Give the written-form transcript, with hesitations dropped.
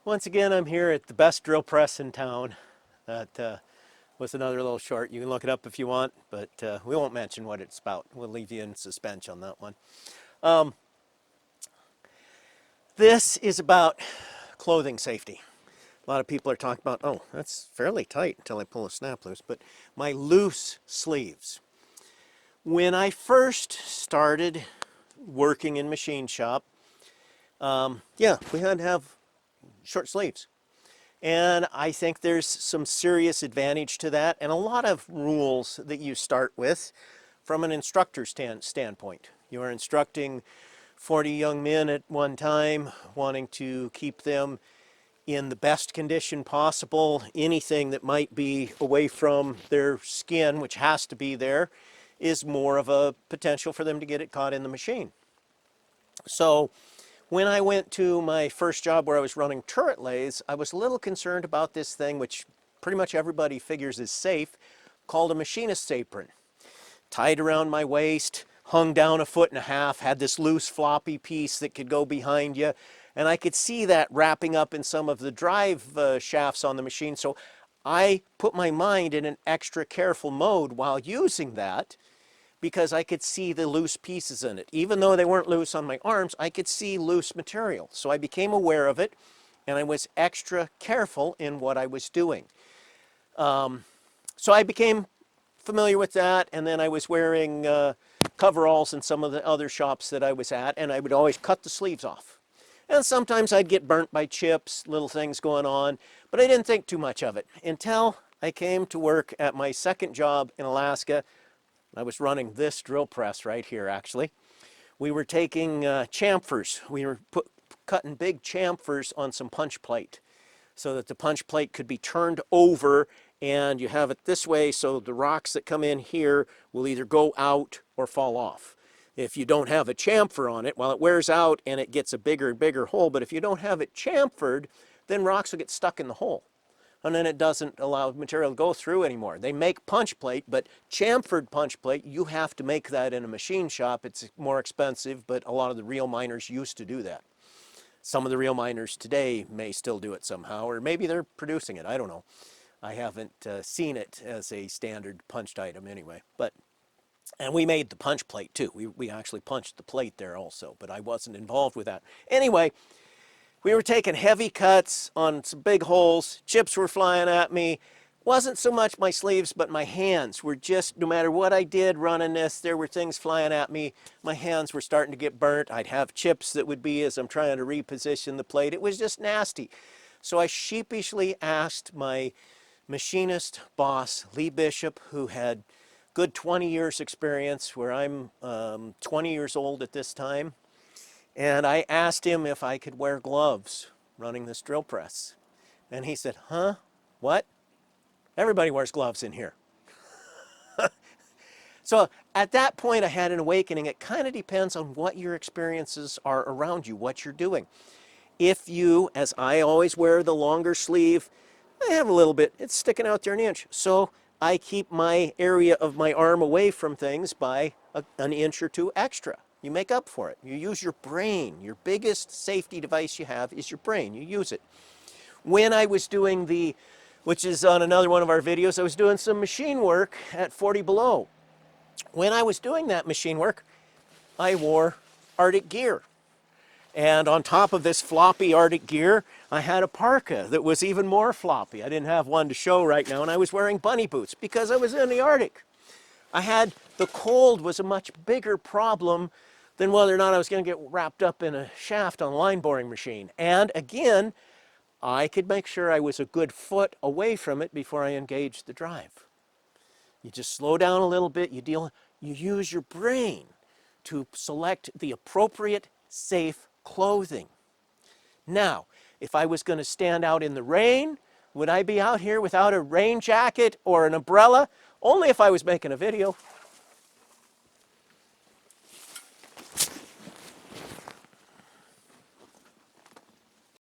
Once again, I'm here at the best drill press in town. That was another little short. You can look it up if you want, but we won't mention what it's about. We'll leave you in suspense on that one. This is about clothing safety. A lot of people are talking about, oh, that's fairly tight until I pull a snap loose, but my loose sleeves. When I first started working in machine shop, yeah, we had to have short sleeves. And I think there's some serious advantage to that and a lot of rules that you start with from an instructor standpoint. You are instructing 40 young men at one time, wanting to keep them in the best condition possible. Anything that might be away from their skin, which has to be there, is more of a potential for them to get it caught in the machine. So when I went to my first job where I was running turret lathes, I was a little concerned about this thing, which pretty much everybody figures is safe, called a machinist apron. Tied around my waist, hung down 1.5 feet, had this loose floppy piece that could go behind you, and I could see that wrapping up in some of the drive shafts on the machine. So I put my mind in an extra careful mode while using that, because I could see the loose pieces in it. Even though they weren't loose on my arms, I could see loose material. So I became aware of it, and I was extra careful in what I was doing. So I became familiar with that, and then I was wearing coveralls in some of the other shops that I was at, and I would always cut the sleeves off. And sometimes I'd get burnt by chips, little things going on, but I didn't think too much of it until I came to work at my second job in Alaska. I was running this drill press right here, actually. We were taking chamfers. We were cutting big chamfers on some punch plate so that the punch plate could be turned over, and you have it this way so the rocks that come in here will either go out or fall off. If you don't have a chamfer on it, well, it wears out and it gets a bigger and bigger hole, but if you don't have it chamfered, then rocks will get stuck in the hole, and then it doesn't allow material to go through anymore. They make punch plate, but chamfered punch plate, you have to make that in a machine shop. It's more expensive, but a lot of the real miners used to do that. Some of the real miners today may still do it somehow, or maybe they're producing it. I don't know. I haven't seen it as a standard punched item anyway. And we made the punch plate too. We actually punched the plate there also, but I wasn't involved with that. Anyway, we were taking heavy cuts on some big holes. Chips were flying at me. Wasn't so much my sleeves, but my hands were just, no matter what I did running this, there were things flying at me. My hands were starting to get burnt. I'd have chips that would be as I'm trying to reposition the plate. It was just nasty. So I sheepishly asked my machinist boss, Lee Bishop, who had good 20 years experience, where I'm 20 years old at this time. And I asked him if I could wear gloves running this drill press. And he said, huh? What? Everybody wears gloves in here. So at that point I had an awakening. It kind of depends on what your experiences are around you, what you're doing. If you, as I always wear the longer sleeve, I have a little bit, it's sticking out there an inch. So I keep my area of my arm away from things by an inch or two extra. You make up for it. You use your brain. Your biggest safety device you have is your brain. You use it. When I was doing which is on another one of our videos, I was doing some machine work at 40 below. When I was doing that machine work, I wore Arctic gear. And on top of this floppy Arctic gear, I had a parka that was even more floppy. I didn't have one to show right now, and I was wearing bunny boots because I was in the Arctic. The cold was a much bigger problem than whether or not I was going to get wrapped up in a shaft on a line boring machine. And again, I could make sure I was a good foot away from it before I engaged the drive. You just slow down a little bit, you use your brain to select the appropriate, safe clothing. Now, if I was going to stand out in the rain, would I be out here without a rain jacket or an umbrella? Only if I was making a video.